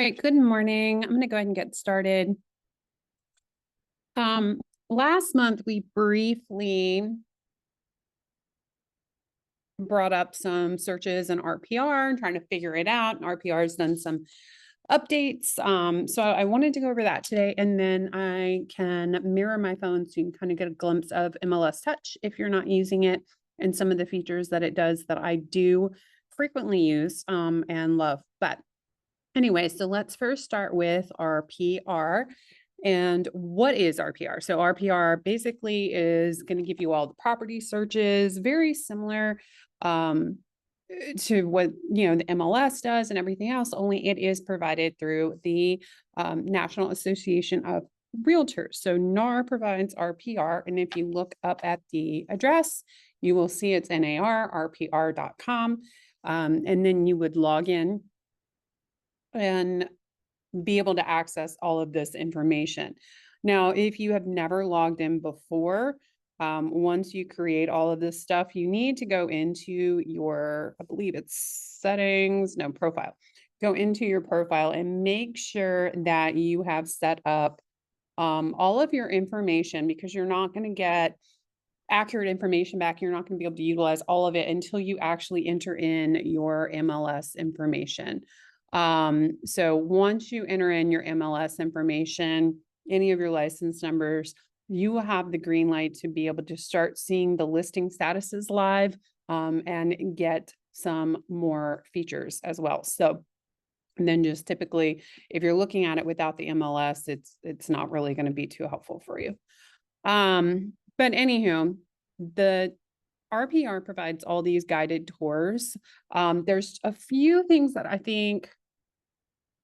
right, good morning. I'm going to go ahead and get started. Last month we briefly brought up some searches in RPR and trying to figure it out. And RPR has done some updates. So I wanted to go over that today, and then I can mirror my phone so you can kind of get a glimpse of MLS Touch if you're not using it, and some of the features that it does that I do frequently use and love. But anyway, so let's first start with RPR. And what is RPR? So RPR basically is going to give you all the property searches, very similar to what the MLS does and everything else, only it is provided through the National Association of Realtors. So NAR provides RPR, and if you look up at the address, you will see it's narrpr.com, and then you would log in and be able to access all of this information. Now, if you have never logged in before, once you create all of this stuff, you need to go into your, I believe it's settings, no, profile. Go into your profile and make sure that you have set up all of your information, because you're not going to get accurate information back. You're not going to be able to utilize all of it until you actually enter in your MLS information. So once you enter in your MLS information, any of your license numbers, you will have the green light to be able to start seeing the listing statuses live, and get some more features as well. So then just typically, if you're looking at it without the MLS, it's not really going to be too helpful for you. But anywho, the RPR provides all these guided tours. There's a few things that I think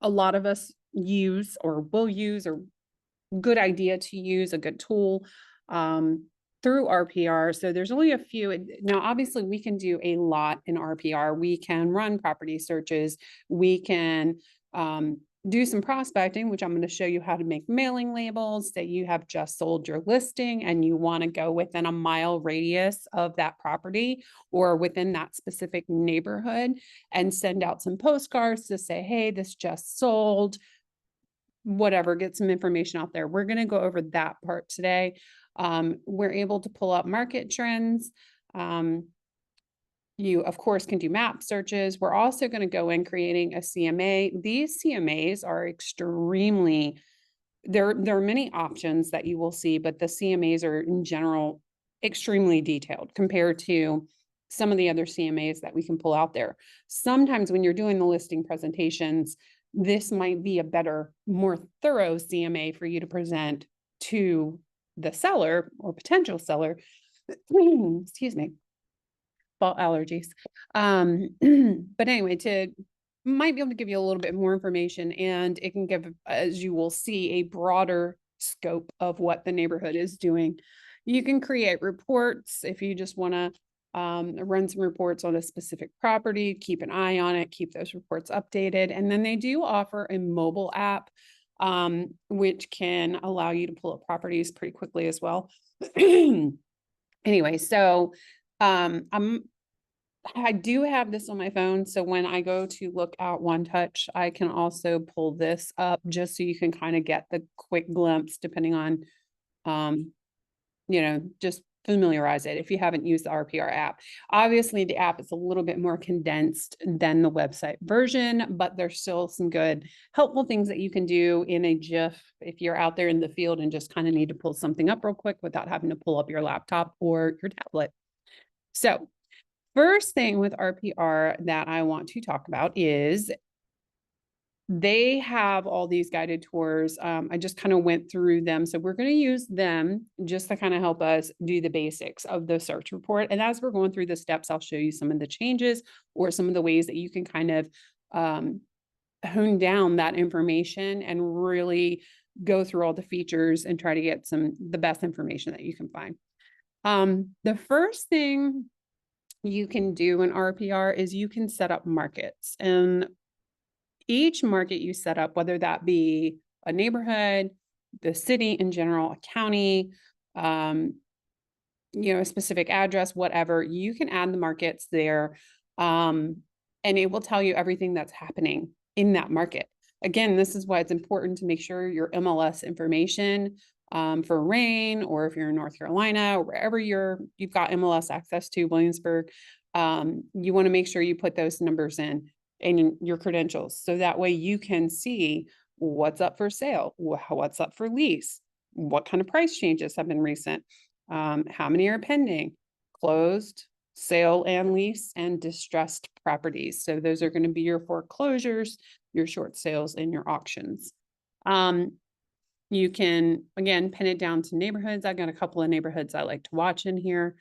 a lot of us use or will use, or good idea to use, a good tool through RPR. So there's only a few. Now, obviously, we can do a lot in RPR. We can run property searches. We can do some prospecting, which I'm going to show you how to make mailing labels. That you have just sold your listing and you want to go within a mile radius of that property or within that specific neighborhood and send out some postcards to say, hey, this just sold, whatever, get some information out there. We're going to go over that part today. We're able to pull up market trends. You, of course, can do map searches. We're also going to go in creating a CMA. These CMAs are extremely, there are many options that you will see, but the CMAs are in general extremely detailed compared to some of the other CMAs that we can pull out there. Sometimes when you're doing the listing presentations, this might be a better, more thorough CMA for you to present to the seller or potential seller. Excuse me. Fall allergies. But anyway, might be able to give you a little bit more information, and it can give, as you will see, a broader scope of what the neighborhood is doing. You can create reports if you just want to run some reports on a specific property, keep an eye on it, keep those reports updated. And then they do offer a mobile app, which can allow you to pull up properties pretty quickly as well. Anyway, so I do have this on my phone. So when I go to look at One Touch, I can also pull this up just so you can kind of get the quick glimpse, depending on, just familiarize it if you haven't used the RPR app. Obviously, the app is a little bit more condensed than the website version, but there's still some good, helpful things that you can do in a GIF if you're out there in the field and just kind of need to pull something up real quick without having to pull up your laptop or your tablet. So first thing with RPR that I want to talk about is they have all these guided tours. I just kind of went through them. So we're going to use them just to kind of help us do the basics of the search report. And as we're going through the steps, I'll show you some of the changes or some of the ways that you can kind of hone down that information and really go through all the features and try to get the best information that you can find. The first thing you can do in RPR is you can set up markets, and each market you set up, whether that be a neighborhood, the city in general, a county, a specific address, whatever, you can add the markets there, and it will tell you everything that's happening in that market. Again, this is why it's important to make sure your MLS information for Rain, or if you're in North Carolina, or wherever you've got MLS access to, Williamsburg, you want to make sure you put those numbers in your credentials. So that way you can see what's up for sale, what's up for lease, what kind of price changes have been recent, how many are pending, closed, sale and lease, and distressed properties. So those are going to be your foreclosures, your short sales, and your auctions. You can, again, pin it down to neighborhoods. I've got a couple of neighborhoods I like to watch in here,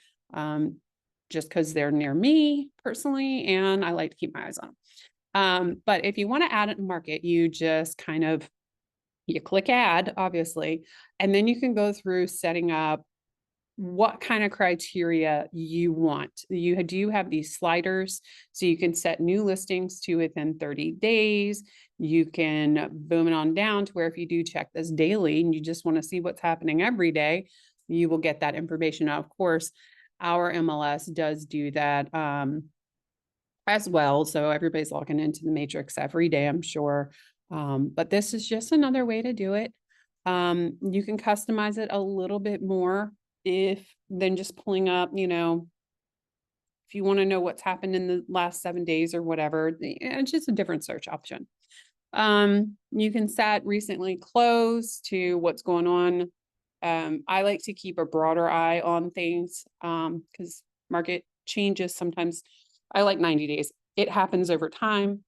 just because they're near me personally, and I like to keep my eyes on them. But if you want to add it to market, you just kind of, you click add, obviously, and then you can go through setting up what kind of criteria you want. You have these sliders, so you can set new listings to within 30 days. You can boom it on down to where if you do check this daily and you just want to see what's happening every day, you will get that information. Now, of course, our MLS does do that as well. So everybody's logging into the matrix every day, I'm sure. But this is just another way to do it. You can customize it a little bit more than just pulling up, if you want to know what's happened in the last 7 days or whatever, it's just a different search option. You can set recently closed to what's going on. I like to keep a broader eye on things, because market changes sometimes. I like 90 days. It happens over time.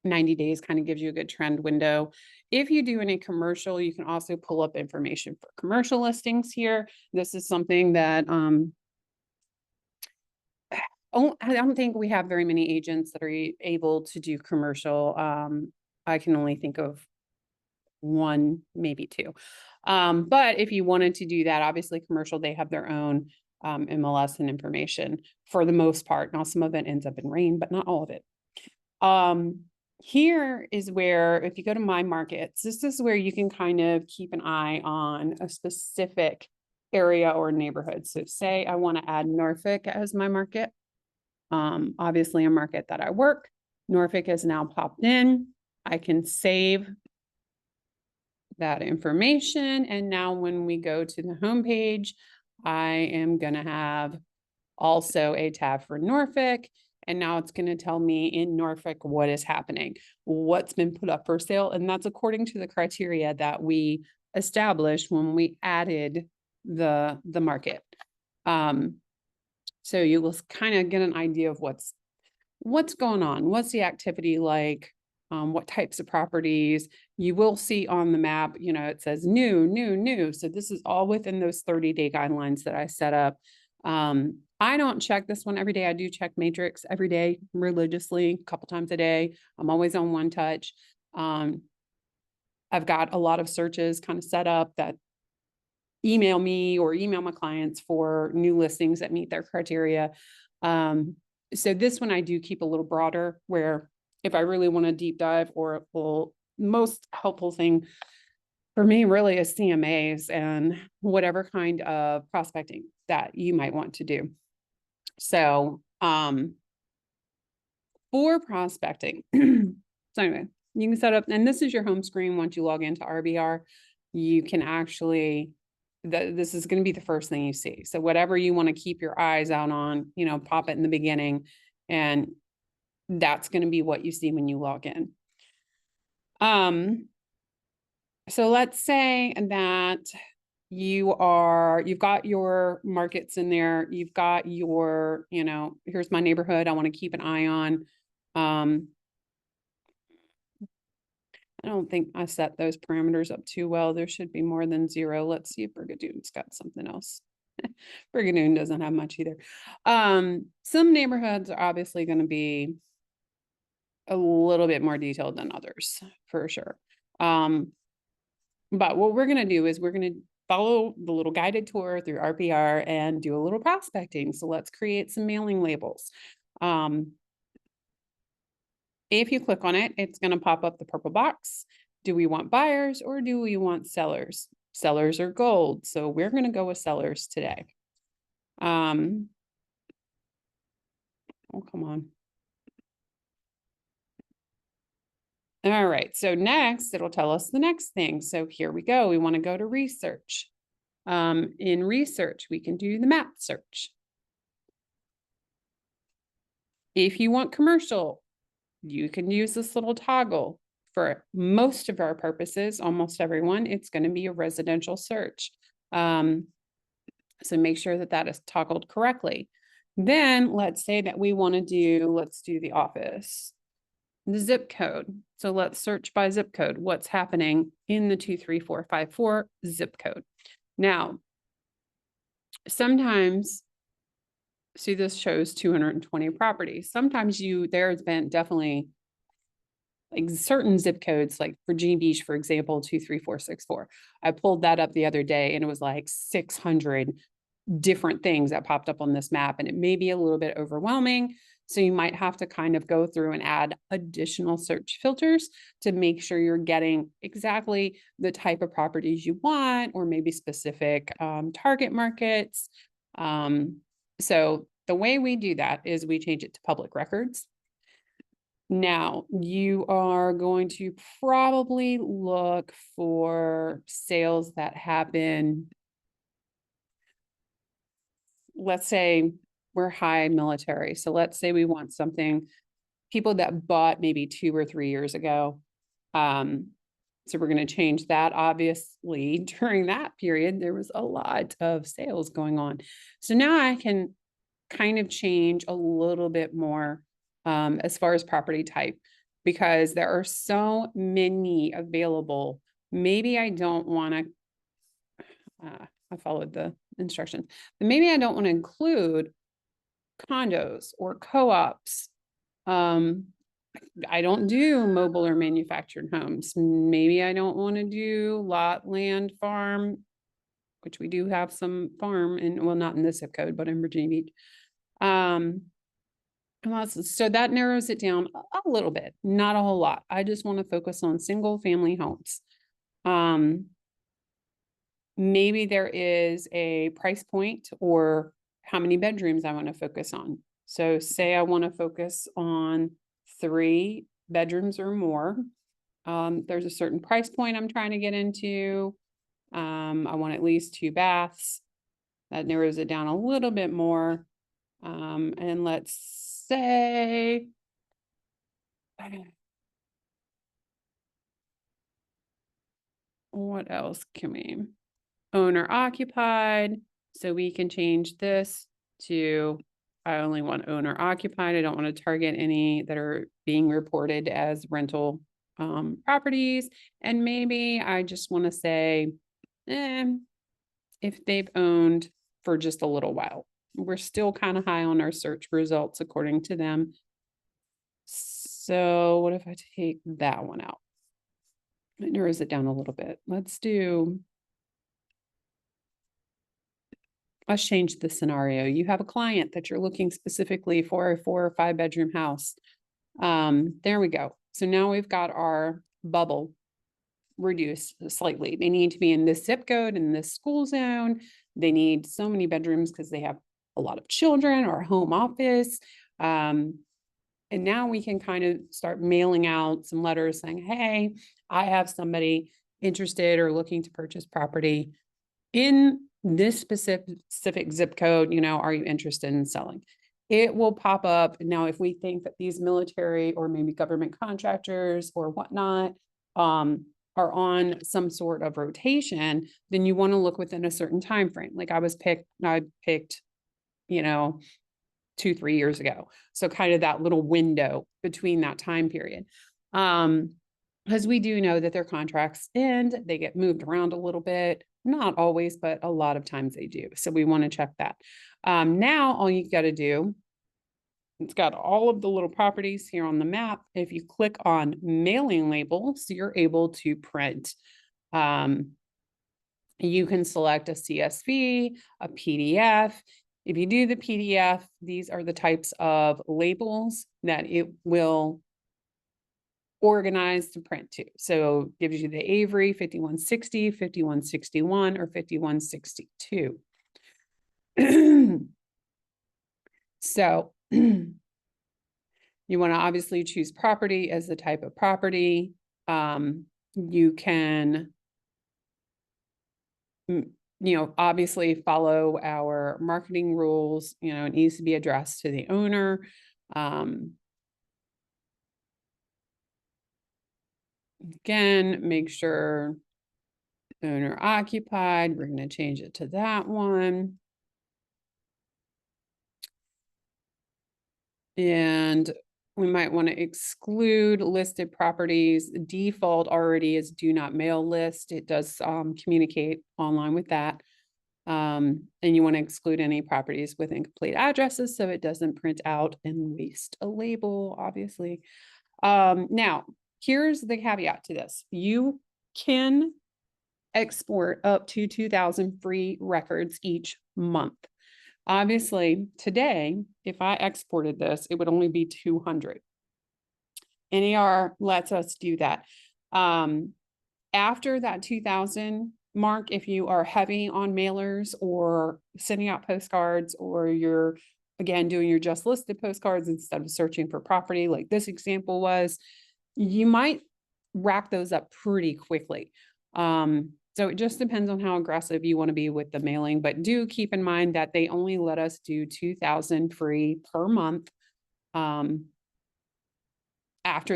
90 days kind of gives you a good trend window. If you do any commercial, you can also pull up information for commercial listings here. This is something that I don't think we have very many agents that are able to do commercial. I can only think of one, maybe two. But if you wanted to do that, obviously commercial, they have their own MLS and information for the most part. Now, some of it ends up in Rain, but not all of it. Here is where, if you go to my markets, this is where you can kind of keep an eye on a specific area or neighborhood. So say I want to add Norfolk as my market. Obviously a market that I work. Norfolk is now popped in. I can save that information. And now when we go to the homepage, I am going to have also a tab for Norfolk. And now it's going to tell me in Norfolk what is happening, what's been put up for sale. And that's according to the criteria that we established when we added the market. So you will kind of get an idea of what's going on, what's the activity like, what types of properties. You will see on the map, it says new. So this is all within those 30-day guidelines that I set up. I don't check this one every day. I do check Matrix every day religiously, a couple times a day. I'm always on One Touch. I've got a lot of searches kind of set up that email me or email my clients for new listings that meet their criteria. So this one I do keep a little broader, where if I really want to deep dive, or most helpful thing for me really is CMAs and whatever kind of prospecting that you might want to do. So for prospecting, so anyway, you can set up, and this is your home screen. Once you log into RBR, you can actually, this is going to be the first thing you see. So whatever you want to keep your eyes out on, pop it in the beginning, and that's going to be what you see when you log in. So let's say that you've got your markets in there. You've got your, here's my neighborhood I want to keep an eye on. I don't think I set those parameters up too well. There should be more than 0. Let's see if Brigadoon's got something else. Brigadoon doesn't have much either. Some neighborhoods are obviously going to be a little bit more detailed than others, for sure. But what we're going to do is we're going to follow the little guided tour through RPR and do a little prospecting. So let's create some mailing labels. If you click on it, it's going to pop up the purple box. Do we want buyers or do we want sellers? Sellers are gold. So we're going to go with sellers today. Oh, come on. All right, so next it'll tell us the next thing. So here we go. We want to go to research. In research, we can do the map search. If you want commercial, you can use this little toggle. For most of our purposes, almost everyone, it's going to be a residential search. So make sure that that is toggled correctly. Then let's say that we want to do, let's do the office, the zip code. So let's search by zip code. What's happening in the 23454 zip code? Now, sometimes, see, this shows 220 properties. Sometimes there's been definitely like certain zip codes, like Virginia Beach, for example, 23464. I pulled that up the other day and it was like 600 different things that popped up on this map, and it may be a little bit overwhelming. So you might have to kind of go through and add additional search filters to make sure you're getting exactly the type of properties you want, or maybe specific target markets. So the way we do that is we change it to public records. Now, you are going to probably look for sales that happen. Let's say we're high military. So let's say we want something, people that bought maybe 2 or 3 years ago. So we're going to change that. Obviously, during that period, there was a lot of sales going on. So now I can kind of change a little bit more as far as property type, because there are so many available. Maybe I don't want to, I followed the instructions, but maybe I don't want to include condos or co-ops. I don't do mobile or manufactured homes. Maybe I don't want to do lot, land, farm, which we do have some farm in, well, not in this zip code, but in Virginia Beach. So that narrows it down a little bit, not a whole lot. I just want to focus on single family homes. Maybe there is a price point or how many bedrooms I want to focus on. So say I want to focus on 3 bedrooms or more. There's a certain price point I'm trying to get into. I want at least 2 baths. That narrows it down a little bit more. And let's say, what else can we, owner occupied. So we can change this to, I only want owner occupied. I don't want to target any that are being reported as rental properties. And maybe I just want to say, if they've owned for just a little while. We're still kind of high on our search results according to them. So what if I take that one out? It narrows it down a little bit. Let's change the scenario. You have a client that you're looking specifically for a 4 or 5 bedroom house. There we go. So now we've got our bubble reduced slightly. They need to be in this zip code, in this school zone. They need so many bedrooms because they have a lot of children or home office. And now we can kind of start mailing out some letters saying, hey, I have somebody interested or looking to purchase property in this specific zip code. Are you interested in selling? It will pop up. Now, if we think that these military or maybe government contractors or whatnot are on some sort of rotation, then you want to look within a certain time frame. Like I picked 2-3 years ago. So kind of that little window between that time period. Because we do know that their contracts end, they get moved around a little bit, not always, but a lot of times they do. So we want to check that. Now all you got to do, it's got all of the little properties here on the map. If you click on mailing labels, you're able to print. You can select a CSV, a PDF. If you do the PDF, these are the types of labels that it will organize to print to. So it gives you the Avery 5160, 5161, or 5162. So You want to obviously choose property as the type of property. You can, obviously follow our marketing rules. It needs to be addressed to the owner. Again, make sure owner occupied. We're going to change it to that one. And we might want to exclude listed properties. Default already is do not mail list. It does communicate online with that. And you want to exclude any properties with incomplete addresses so it doesn't print out and waste a label, obviously. Now, here's the caveat to this. You can export up to 2,000 free records each month. Obviously, today, if I exported this, it would only be 200. NAR lets us do that. After that 2,000 mark, if you are heavy on mailers or sending out postcards, or you're, again, doing your just listed postcards instead of searching for property like this example was, you might rack those up pretty quickly. So it just depends on how aggressive you want to be with the mailing, but do keep in mind that they only let us do 2,000 free per month. After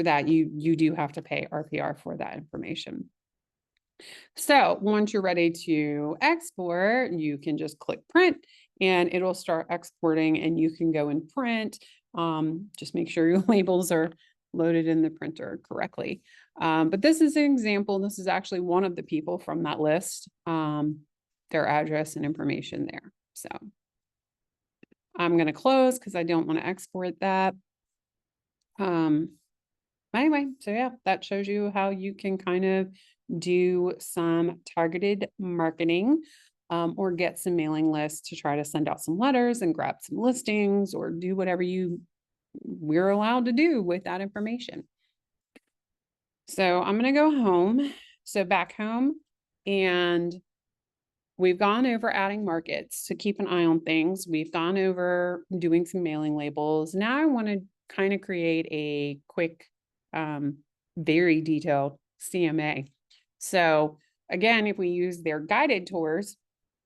that, you do have to pay RPR for that information. So once you're ready to export, you can just click print and it'll start exporting, and you can go and print. Just make sure your labels are loaded in the printer correctly. But this is an example. This is actually one of the people from that list, their address and information there. So I'm going to close because I don't want to export that. Anyway, so yeah, that shows you how you can kind of do some targeted marketing, or get some mailing lists to try to send out some letters and grab some listings, or do whatever we're allowed to do with that information. So I'm going to go home. So back home, and we've gone over adding markets to keep an eye on things. We've gone over doing some mailing labels. Now I want to kind of create a quick, very detailed CMA. So again, if we use their guided tours,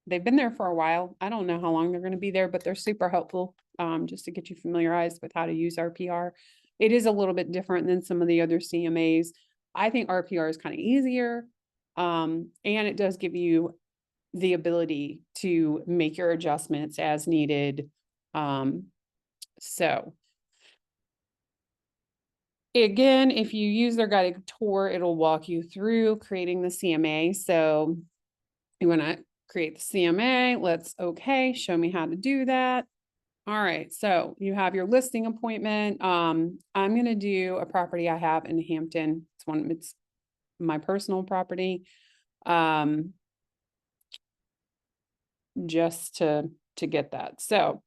they've been there for a while. I don't know how long they're going to be there, but they're super helpful, just to get you familiarized with how to use RPR. It is a little bit different than some of the other CMAs. I think RPR is kind of easier, and it does give you the ability to make your adjustments as needed. So again, if you use their guided tour, it'll walk you through creating the CMA. So you want to create the CMA. Let's show me how to do that. All right, so you have your listing appointment. I'm going to do a property I have in Hampton. It's my personal property. Just to get that. So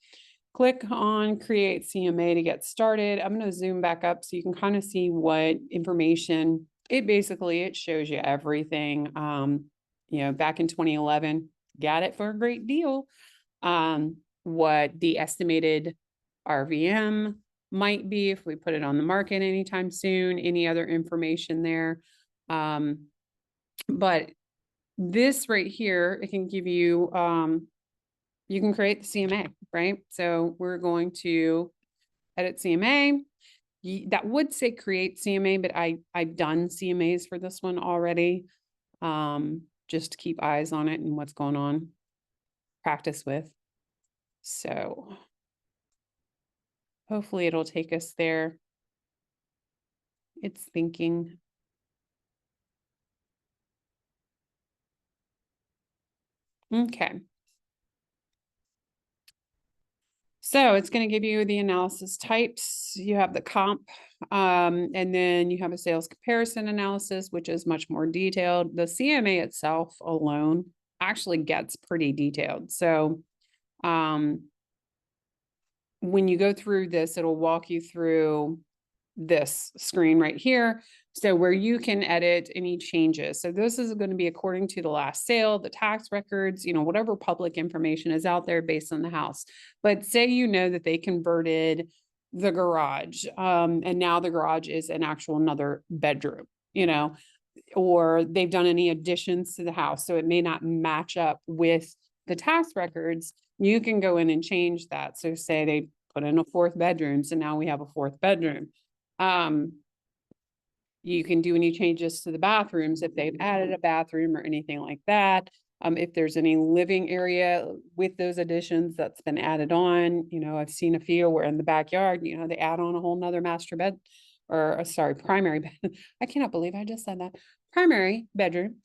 click on create CMA to get started. I'm going to zoom back up so you can kind of see what information it shows you everything. Back in 2011, got it for a great deal. What the estimated RVM might be if we put it on the market anytime soon, any other information there. But this right here, it can give you, you can create the CMA, right? So we're going to edit CMA. That would say create CMA, but I've done CMAs for this one already. Just to keep eyes on it and what's going on, practice with. So hopefully it'll take us there. It's thinking. Okay. So it's going to give you the analysis types. You have the comp, and then you have a sales comparison analysis, which is much more detailed. The CMA itself alone actually gets pretty detailed. So when you go through this, it'll walk you through this screen right here. So where you can edit any changes. So this is going to be according to the last sale, the tax records, whatever public information is out there based on the house. But say that they converted the garage. And now the garage is an actual another bedroom, you know, or they've done any additions to the house. So it may not match up with the tax records. You can go in and change that. So say they put in a fourth bedroom. So now we have a fourth bedroom. You can do any changes to the bathrooms if they've added a bathroom or anything like that. If there's any living area with those additions that's been added on, you know, I've seen a few where in the backyard, you know, they add on a whole nother master bed or sorry, primary bed. I cannot believe I just said that. Primary bedroom.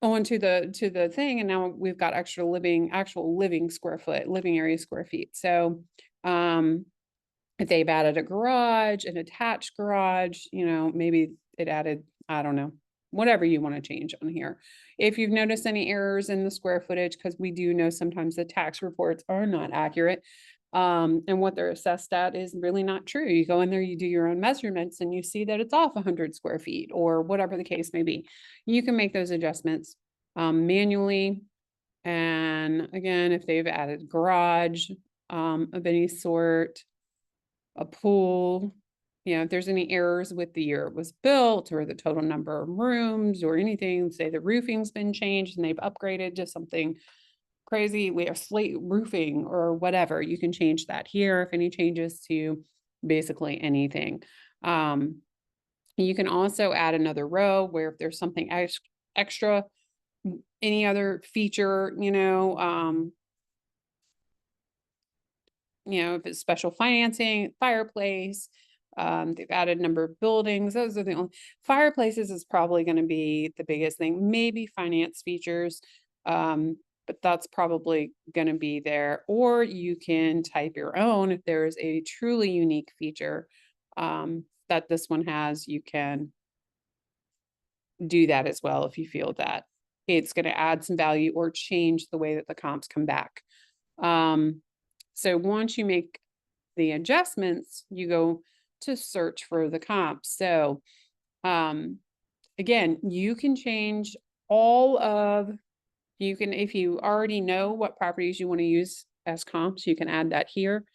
Onto the thing, and now we've got actual living square foot, living area square feet. So if they've added a garage, an attached garage, you know, maybe it added, I don't know, whatever you want to change on here. If you've noticed any errors in the square footage, because we do know sometimes the tax reports are not accurate, and what they're assessed at is really not true. You go in there, you do your own measurements, and you see that it's off 100 square feet or whatever the case may be. You can make those adjustments manually. And again, if they've added garage of any sort, a pool, you know, if there's any errors with the year it was built or the total number of rooms or anything, say the roofing's been changed and they've upgraded to something crazy, we have slate roofing or whatever, you can change that here if any changes to basically anything. You can also add another row where if there's something extra, any other feature, if it's special financing, fireplace, they've added a number of buildings. Those are the only fireplaces is probably going to be the biggest thing, maybe finance features. But that's probably going to be there, or you can type your own. If there's a truly unique feature, that this one has, you can do that as well. If you feel that it's going to add some value or change the way that the comps come back. So once you make the adjustments, you go to search for the comps. So, again, you can change if you already know what properties you want to use as comps, you can add that here.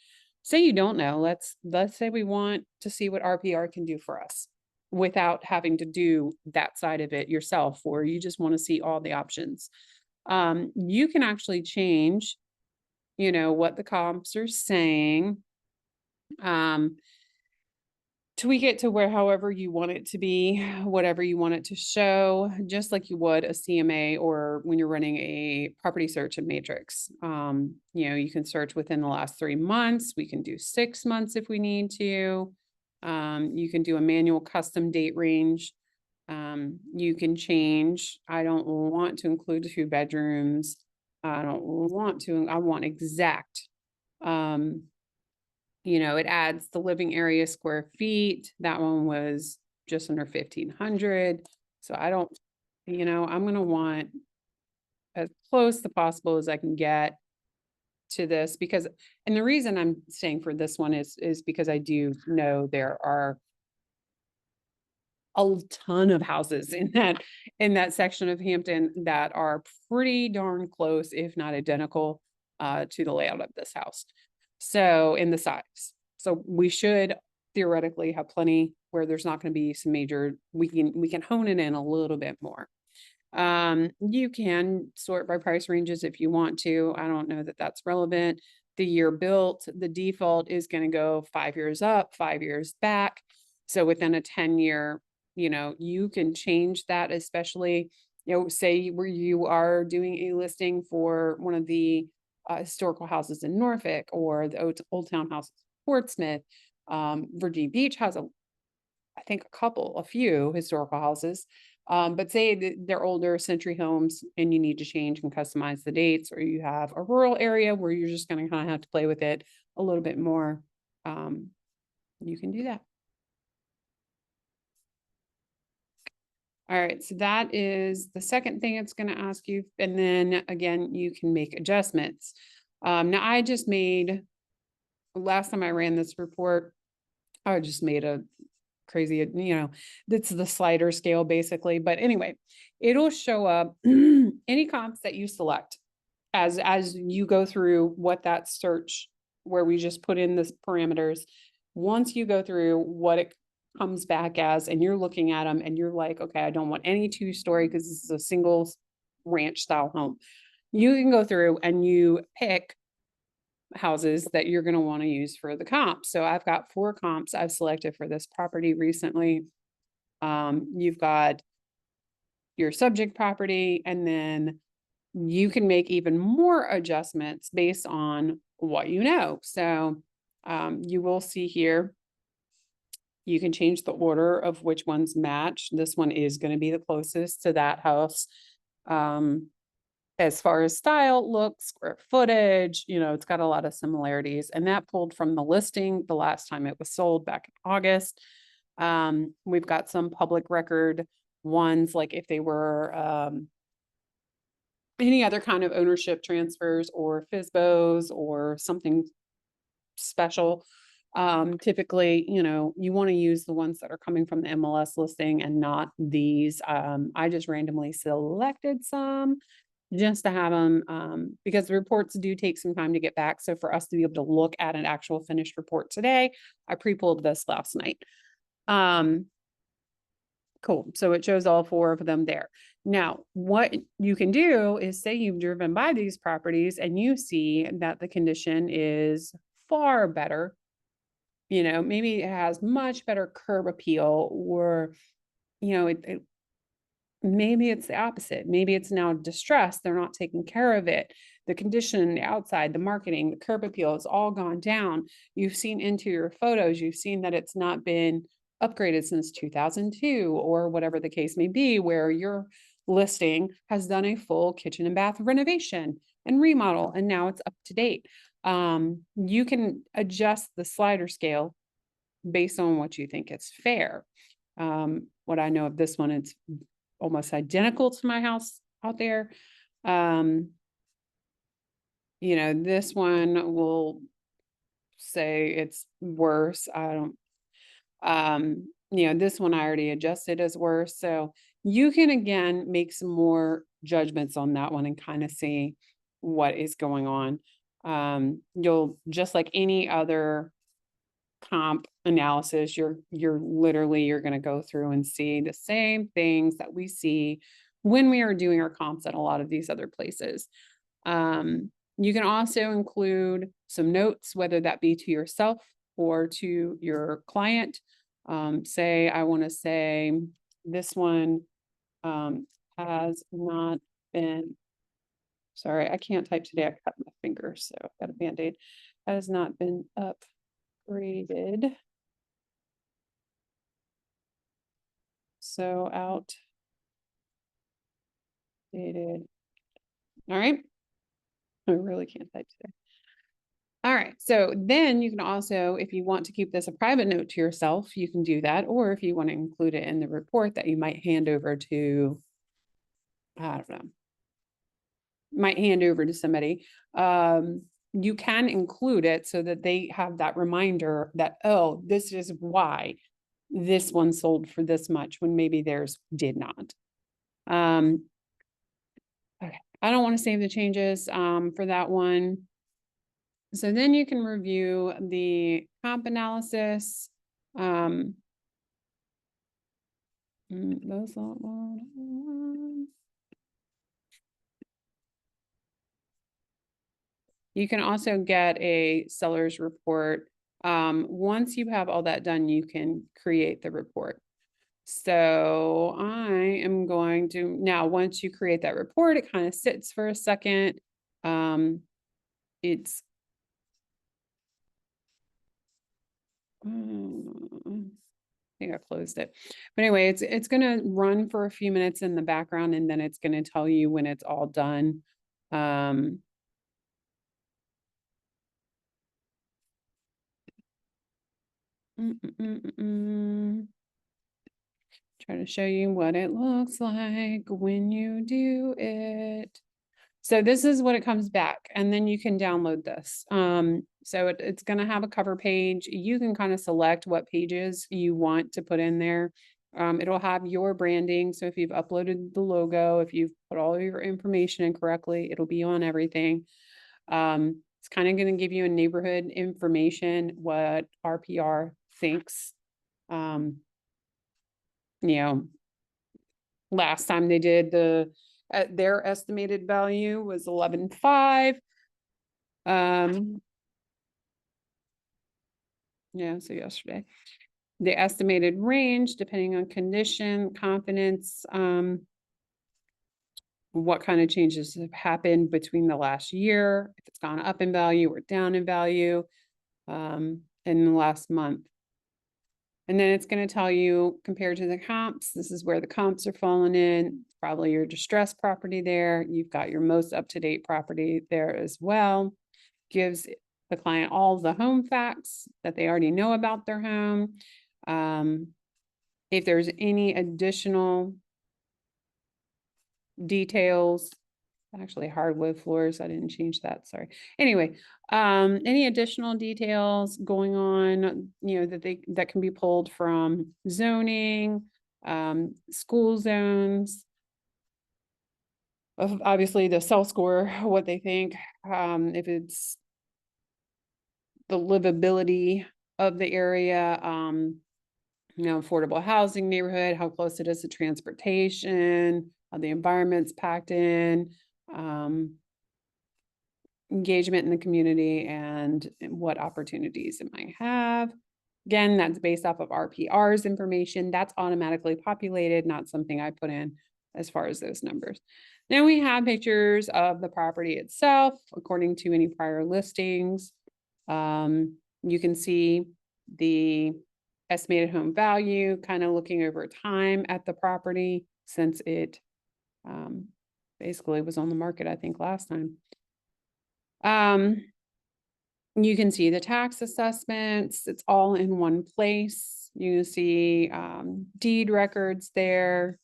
Say you don't know, let's say we want to see what RPR can do for us without having to do that side of it yourself, or you just want to see all the options. You can actually change what the comps are saying, tweak it to where however you want it to be, whatever you want it to show, just like you would a CMA or when you're running a property search in Matrix. You can search within the last 3 months. We can do 6 months if we need to. You can do a manual custom date range. You can change. I don't want to include 2 bedrooms. I want exact. It adds the living area square feet. That one was just under 1,500. So I don't, I'm going to want as close to possible as I can get to this and the reason I'm saying for this one is because I do know there are a ton of houses in that section of Hampton that are pretty darn close, if not identical, to the layout of this house. So in the size. So we should theoretically have plenty where there's not going to be some major, we can hone it in a little bit more. You can sort by price ranges if you want to. I don't know that that's relevant. The year built, the default is going to go 5 years up, 5 years back. So within a 10-year, you can change that, especially, say where you are doing a listing for one of the historical houses in Norfolk or the Old Town House in Portsmouth. Virginia Beach has a few historical houses. But say they're older century homes and you need to change and customize the dates, or you have a rural area where you're just going to kind of have to play with it a little bit more. You can do that. All right, so that is the second thing it's going to ask you. And then again, you can make adjustments. Now I just last time I ran this report, I just made a crazy, that's the slider scale basically. But anyway, it'll show up any comps that you select. as you go through what that search, where we just put in the parameters, once you go through what it comes back as, and you're looking at them and you're like, okay, I don't want any 2-story because this is a single ranch style home. You can go through and you pick houses that you're going to want to use for the comp. So I've got 4 comps I've selected for this property recently. You've got your subject property, and then you can make even more adjustments based on what you know. So you will see here, you can change the order of which ones match. This one is going to be the closest to that house. As far as style, look, square footage, it's got a lot of similarities, and that pulled from the listing the last time it was sold back in August. We've got some public record ones, like if they were any other kind of ownership transfers or FSBOs or something special. Typically, you want to use the ones that are coming from the MLS listing and not these. I just randomly selected some just to have them, because the reports do take some time to get back. So for us to be able to look at an actual finished report today, I pre-pulled this last night. Cool. So it shows all 4 of them there. Now, what you can do is, say you've driven by these properties and you see that the condition is far better. Maybe it has much better curb appeal, or, maybe it's the opposite. Maybe it's now distressed. They're not taking care of it. The condition, the outside, the marketing, the curb appeal has all gone down. You've seen interior photos. You've seen that it's not been upgraded since 2002, or whatever the case may be, where your listing has done a full kitchen and bath renovation and remodel, and now it's up to date. You can adjust the slider scale based on what you think is fair. What I know of this one, it's almost identical to my house out there. This one will say it's worse. This one I already adjusted as worse. So you can, again, make some more judgments on that one and kind of see what is going on. You'll, just like any other comp analysis, you're going to go through and see the same things that we see when we are doing our comps at a lot of these other places. You can also include some notes, whether that be to yourself or to your client. Say, I want to say this one has not been, sorry, I can't type today. I cut my finger, so I've got a Band-Aid. Has not been upgraded. So outdated. All right. I really can't type today. All right. So then you can also, if you want to keep this a private note to yourself, you can do that. Or if you want to include it in the report that you might hand over to, I don't know, might hand over to somebody, you can include it so that they have that reminder that, oh, this is why this one sold for this much when maybe theirs did not. Okay. I don't want to save the changes for that one. So then you can review the comp analysis. Those lot one. You can also get a seller's report. Once you have all that done, you can create the report. So I am going to, now, once you create that report, it kind of sits for a second. It's, I think I closed it. But anyway, it's going to run for a few minutes in the background, and then it's going to tell you when it's all done. Try to show you what it looks like when you do it. So this is what it comes back, and then you can download this. So it's going to have a cover page. You can kind of select what pages you want to put in there. It'll have your branding. So if you've uploaded the logo, if you've put all your information in correctly, it'll be on everything. It's kind of going to give you a neighborhood information, what RPR thinks. You know, last time they did their estimated value was 11.5. Yeah, so yesterday. The estimated range, depending on condition, confidence, what kind of changes have happened between the last year, if it's gone up in value or down in value, in the last month. And then it's going to tell you compared to the comps, this is where the comps are falling in, probably your distressed property there. You've got your most up-to-date property there as well. Gives the client all the home facts that they already know about their home. If there's any additional details, actually hardwood floors, I didn't change that, sorry. Anyway, any additional details going on, that can be pulled from zoning, school zones, obviously the self score, what they think, if it's the livability of the area, affordable housing neighborhood, how close it is to transportation, how the environment's packed in, engagement in the community, and what opportunities it might have. Again, that's based off of RPR's information. That's automatically populated, not something I put in as far as those numbers. Then we have pictures of the property itself, according to any prior listings. You can see the estimated home value, kind of looking over time at the property since it basically was on the market, I think, last time. You can see the tax assessments. It's all in one place. You see deed records there.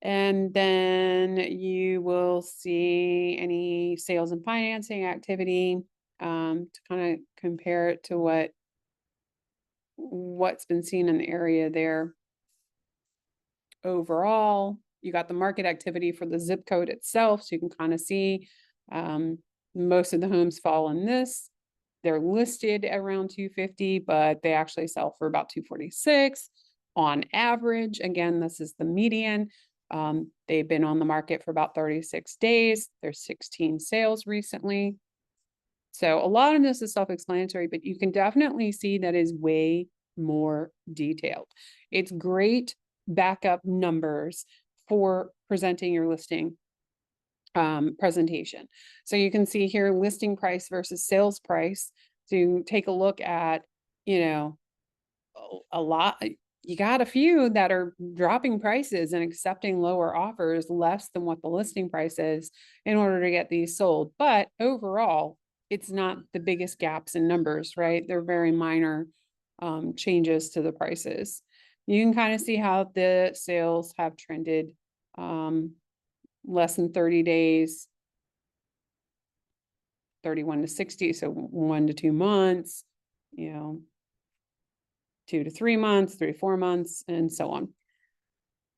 And then you will see any sales and financing activity to kind of compare it to what's been seen in the area there. Overall, you got the market activity for the zip code itself, so you can kind of see most of the homes fall in this. They're listed around 250, but they actually sell for about 246 on average. Again, this is the median. They've been on the market for about 36 days. There's 16 sales recently. So a lot of this is self-explanatory, but you can definitely see that is way more detailed. It's great backup numbers for presenting your listing presentation. So you can see here listing price versus sales price. So you take a look at, a lot. You got a few that are dropping prices and accepting lower offers less than what the listing price is in order to get these sold. But overall, it's not the biggest gaps in numbers, right? They're very minor changes to the prices. You can kind of see how the sales have trended less than 30 days, 31 to 60, so 1 to 2 months, 2 to 3 months, 3 to 4 months, and so on.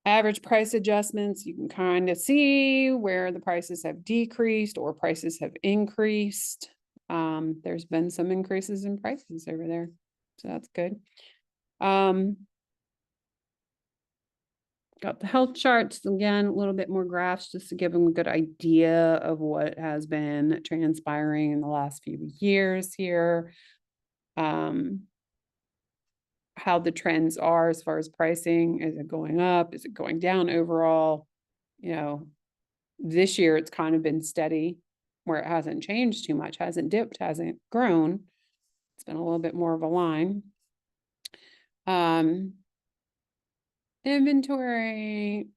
Average price adjustments, you can kind of see where the prices have decreased or prices have increased. There's been some increases in prices over there, so that's good. Got the health charts, again, a little bit more graphs just to give them a good idea of what has been transpiring in the last few years here. How the trends are as far as pricing. Is it going up? Is it going down overall? This year it's kind of been steady where it hasn't changed too much, hasn't dipped, hasn't grown. It's been a little bit more of a line. Inventory,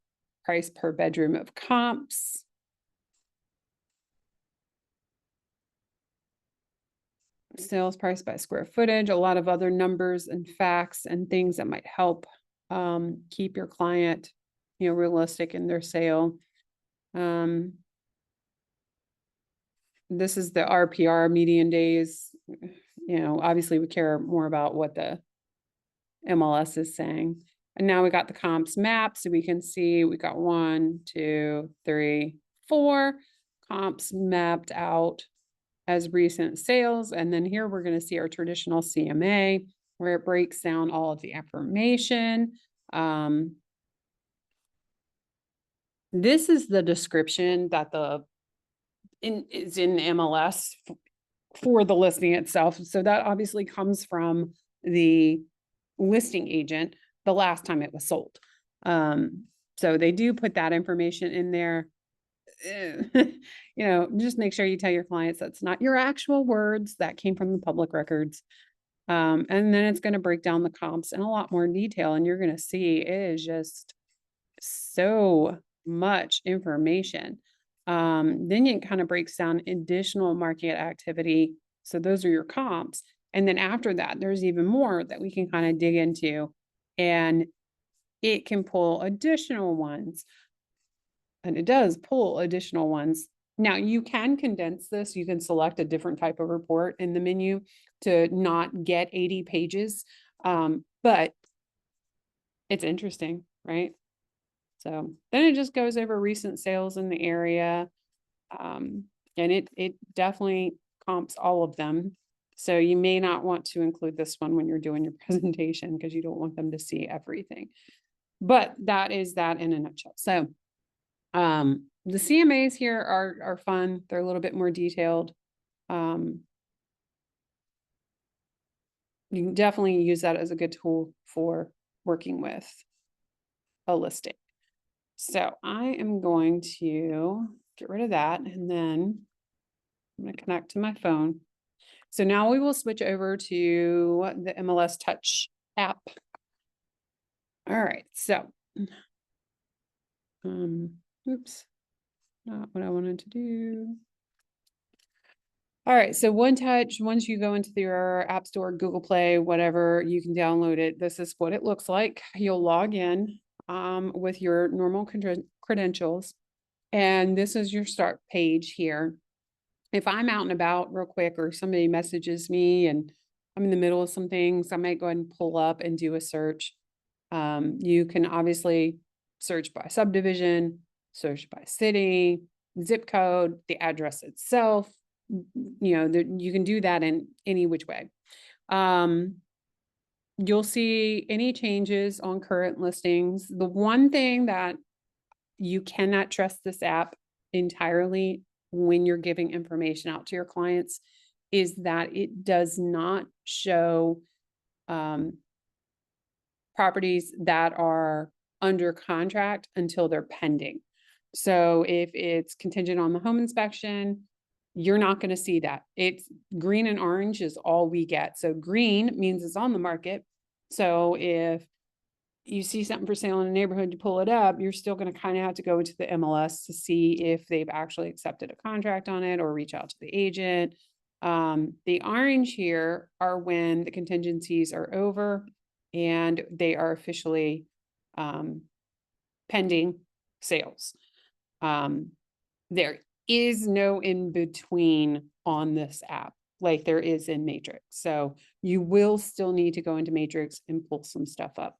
price per bedroom of comps. Sales price by square footage, a lot of other numbers and facts and things that might help keep your client, realistic in their sale. This is the RPR median days. Obviously we care more about what the MLS is saying. And now we got the comps map, so we can see we got 1, 2, 3, 4 comps mapped out as recent sales. And then here we're going to see our traditional CMA, where it breaks down all of the information. This is the description that is in MLS for the listing itself. So that obviously comes from the listing agent the last time it was sold. So they do put that information in there. Just make sure you tell your clients that's not your actual words, that came from the public records. And then it's going to break down the comps in a lot more detail, and you're going to see it is just so much information. Then it kind of breaks down additional market activity. So those are your comps. And then after that, there's even more that we can kind of dig into, and it can pull additional ones. And it does pull additional ones. Now you can condense this. You can select a different type of report in the menu to not get 80 pages. But it's interesting, right? So then it just goes over recent sales in the area. And it definitely comps all of them. So you may not want to include this one when you're doing your presentation because you don't want them to see everything. But that is that in a nutshell. So the CMAs here are fun. They're a little bit more detailed. You can definitely use that as a good tool for working with a listing. So I am going to get rid of that, and then I'm going to connect to my phone. So now we will switch over to the MLS Touch app. All right, so oops, not what I wanted to do. All right, so One Touch, once you go into your App Store, Google Play, whatever, you can download it. This is what it looks like. You'll log in with your normal credentials, and this is your start page here. If I'm out and about real quick, or somebody messages me and I'm in the middle of some things, I might go ahead and pull up and do a search. You can obviously search by subdivision, search by city, zip code, the address itself. You can do that in any which way. You'll see any changes on current listings. The one thing that you cannot trust this app entirely when you're giving information out to your clients is that it does not show properties that are under contract until they're pending. So if it's contingent on the home inspection, you're not going to see that. It's green and orange is all we get. So green means it's on the market. So if you see something for sale in a neighborhood, you pull it up, you're still going to kind of have to go into the MLS to see if they've actually accepted a contract on it or reach out to the agent. The orange here are when the contingencies are over and they are officially pending sales. There is no in between on this app like there is in Matrix. So you will still need to go into Matrix and pull some stuff up.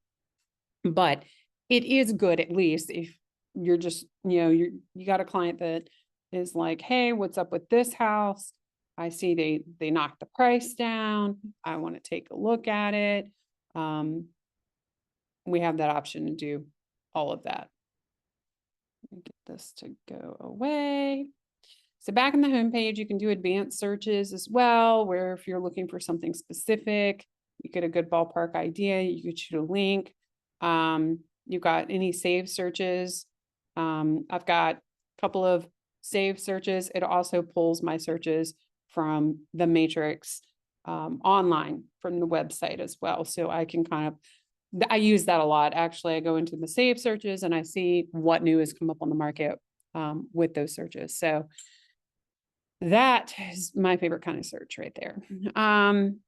But it is good, at least if you're just, you got a client that is like, hey, what's up with this house? I see they knocked the price down. I want to take a look at it. We have that option to do all of that. Let me get this to go away. So back in the home page, you can do advanced searches as well, where if you're looking for something specific, you get a good ballpark idea. You could shoot a link. You've got any saved searches. I've got a couple of saved searches. It also pulls my searches from the Matrix online from the website as well. So I can I use that a lot. Actually, I go into the saved searches and I see what new has come up on the market with those searches. So that is my favorite kind of search right there.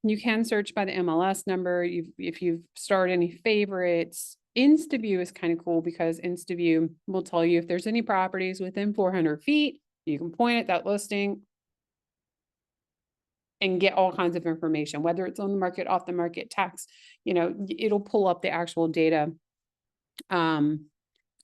You can search by the MLS number. If you've starred any favorites, InstaView is kind of cool because InstaView will tell you if there's any properties within 400 feet, you can point at that listing and get all kinds of information, whether it's on the market, off the market, tax, it'll pull up the actual data. And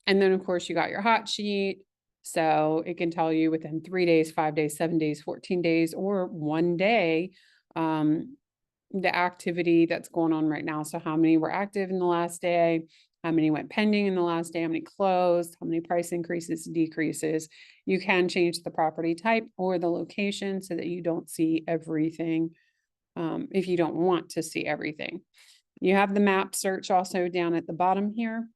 then of course you got your hot sheet. So it can tell you within 3 days, 5 days, 7 days, 14 days, or 1 day, the activity that's going on right now. So how many were active in the last day, how many went pending in the last day, how many closed, how many price increases, decreases. You can change the property type or the location so that you don't see everything, if you don't want to see everything. You have the map search also down at the bottom here.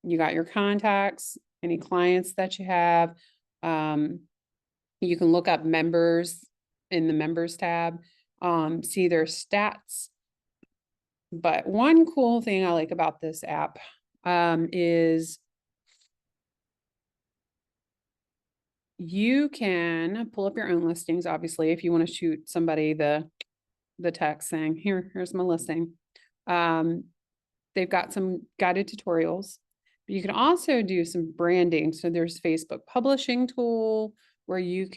You got your contacts, any clients that you have. You can look up members in the members tab, see their stats. But one cool thing I like about this app is you can pull up your own listings. Obviously, if you want to shoot somebody the text saying, here's my listing. They've got some guided tutorials. But you can also do some branding. So there's Facebook publishing tool where you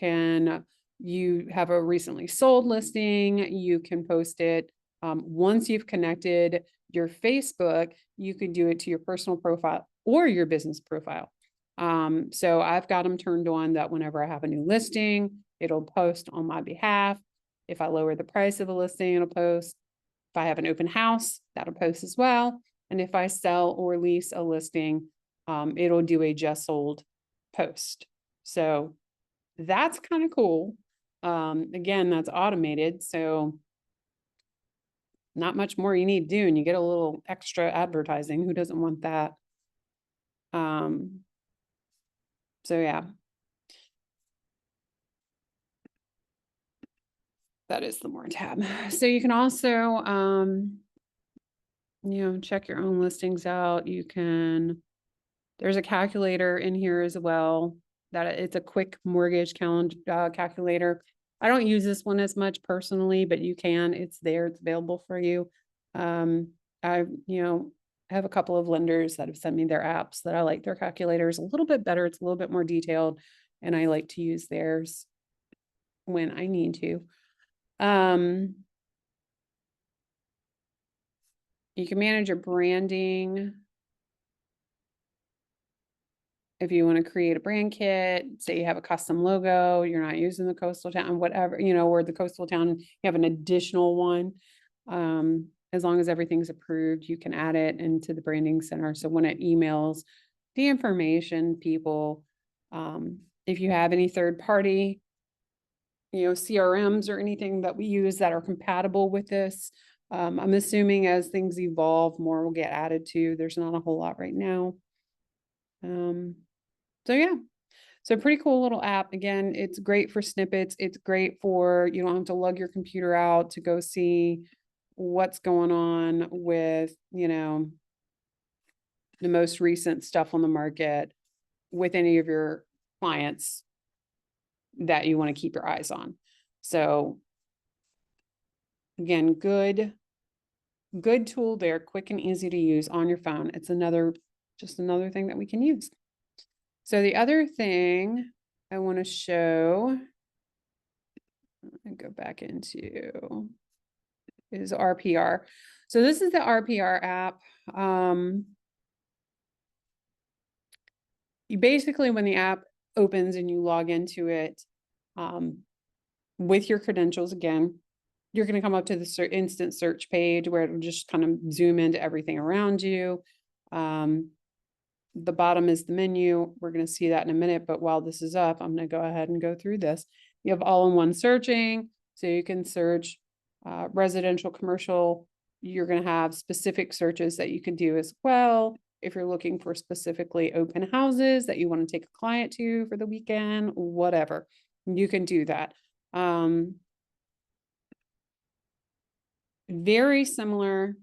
have a recently sold listing. You can post it. Once you've connected your Facebook, you can do it to your personal profile or your business profile. So I've got them turned on that whenever I have a new listing, it'll post on my behalf. If I lower the price of a listing, it'll post. If I have an open house, that'll post as well. And if I sell or lease a listing, it'll do a just sold post. So that's kind of cool. Again, that's automated. So not much more you need to do, and you get a little extra advertising. Who doesn't want that? So yeah. That is the more tab. So you can also, check your own listings out. There's a calculator in here as well, that it's a quick mortgage calculator. I don't use this one as much personally, but you can, it's there, it's available for you. I have a couple of lenders that have sent me their apps that I like their calculators a little bit better. It's a little bit more detailed, and I like to use theirs when I need to. You can manage your branding. If you want to create a brand kit, say you have a custom logo, you're not using the coastal town, whatever, or the coastal town, you have an additional one. As long as everything's approved, you can add it into the branding center. So when it emails the information, people, if you have any third party, CRMs or anything that we use that are compatible with this, I'm assuming as things evolve, more will get added to. There's not a whole lot right now. So yeah, so pretty cool little app. Again, it's great for snippets. It's great for, you don't have to lug your computer out to go see what's going on with, the most recent stuff on the market with any of your clients that you want to keep your eyes on. So again, good tool there, quick and easy to use on your phone. It's just another thing that we can use. So the other thing I want to show, and go back into, is RPR. So this is the RPR app. You basically, when the app opens and you log into it, with your credentials, again, you're going to come up to the instant search page where it'll just kind of zoom into everything around you. The bottom is the menu. We're going to see that in a minute, but while this is up, I'm going to go ahead and go through this. You have all-in-one searching, so you can search residential, commercial. You're going to have specific searches that you can do as well. If you're looking for specifically open houses that you want to take a client to for the weekend, whatever, you can do that. Very similar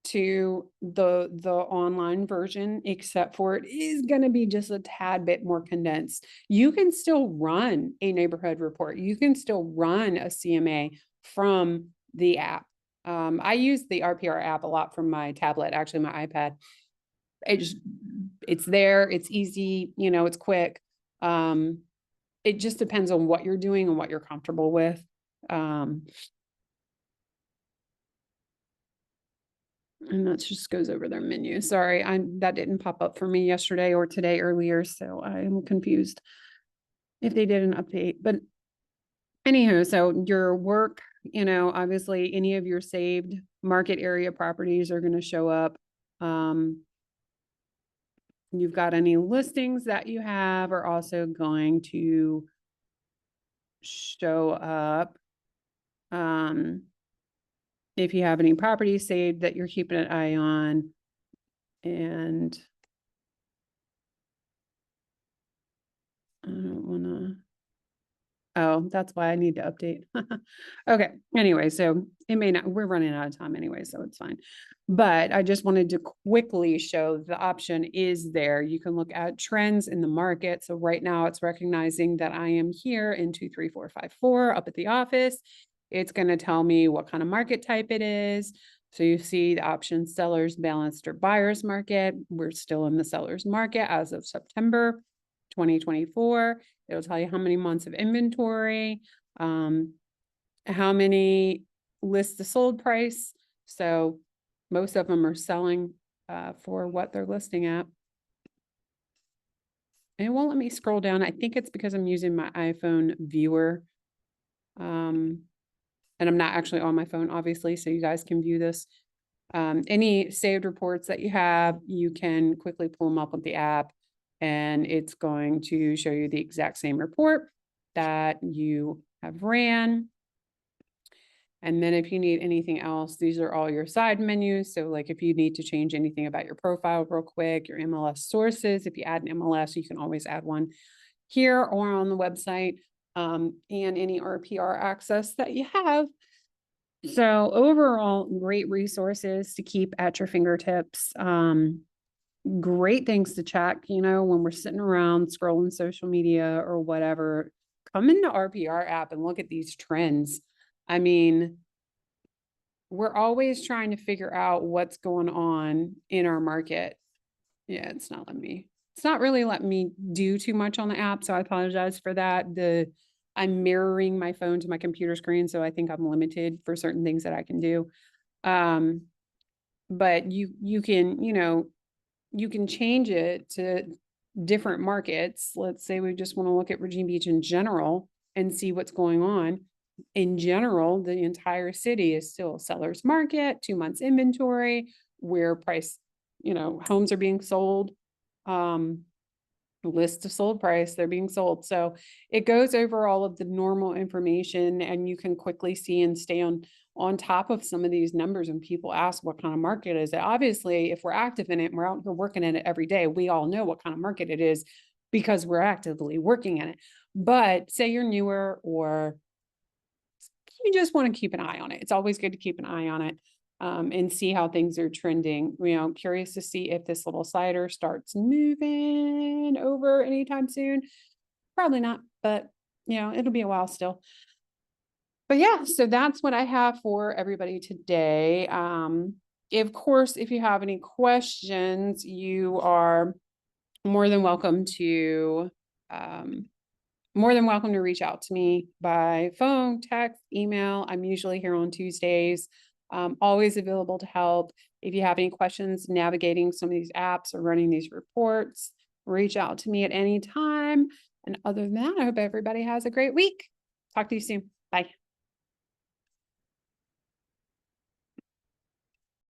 to the online version, except for it is going to be just a tad bit more condensed. You can still run a neighborhood report. You can still run a CMA from the app. I use the RPR app a lot from my tablet, actually my iPad. It's there, it's easy, it's quick. It just depends on what you're doing and what you're comfortable with. And that just goes over their menu. Sorry, that didn't pop up for me yesterday or today earlier, so I'm confused if they did an update. But anywho, so your work, obviously any of your saved market area properties are going to show up. You've got any listings that you have are also going to show up. If you have any properties saved that you're keeping an eye on, and I don't want to. Oh, that's why I need to update. Okay. Anyway, so it may not, we're running out of time anyway, so it's fine. But I just wanted to quickly show the option is there. You can look at trends in the market. So right now it's recognizing that I am here in 23454 up at the office. It's going to tell me what kind of market type it is. So you see the option sellers, balanced, or buyers market. We're still in the sellers market as of September 2024. It'll tell you how many months of inventory, how many lists the sold price. So most of them are selling for what they're listing at. And it won't let me scroll down. I think it's because I'm using my iPhone viewer. And I'm not actually on my phone, obviously, so you guys can view this. Any saved reports that you have, you can quickly pull them up with the app, and it's going to show you the exact same report that you have ran. And then if you need anything else, these are all your side menus. So like if you need to change anything about your profile real quick, your MLS sources, if you add an MLS, you can always add one here or on the website, and any RPR access that you have. So overall, great resources to keep at your fingertips. Great things to check, when we're sitting around scrolling social media or whatever. Come into RPR app and look at these trends. I mean, we're always trying to figure out what's going on in our market. Yeah, it's not really letting me do too much on the app, so I apologize for that. I'm mirroring my phone to my computer screen, so I think I'm limited for certain things that I can do. But you can, you can change it to different markets. Let's say we just want to look at Virginia Beach in general and see what's going on. In general, the entire city is still a seller's market, 2 months inventory, where price, homes are being sold. List of sold price, they're being sold. So it goes over all of the normal information, and you can quickly see and stay on top of some of these numbers when people ask what kind of market is it. Obviously, if we're active in it and we're out here working in it every day, we all know what kind of market it is because we're actively working in it. But say you're newer or you just want to keep an eye on it. It's always good to keep an eye on it. And see how things are trending. Curious to see if this little slider starts moving over anytime soon. Probably not, but it'll be a while still. But yeah, so that's what I have for everybody today. Of course, if you have any questions, you are more than welcome to reach out to me by phone, text, email. I'm usually here on Tuesdays. Always available to help. If you have any questions navigating some of these apps or running these reports, reach out to me at any time. And other than that, I hope everybody has a great week. Talk to you soon. Bye.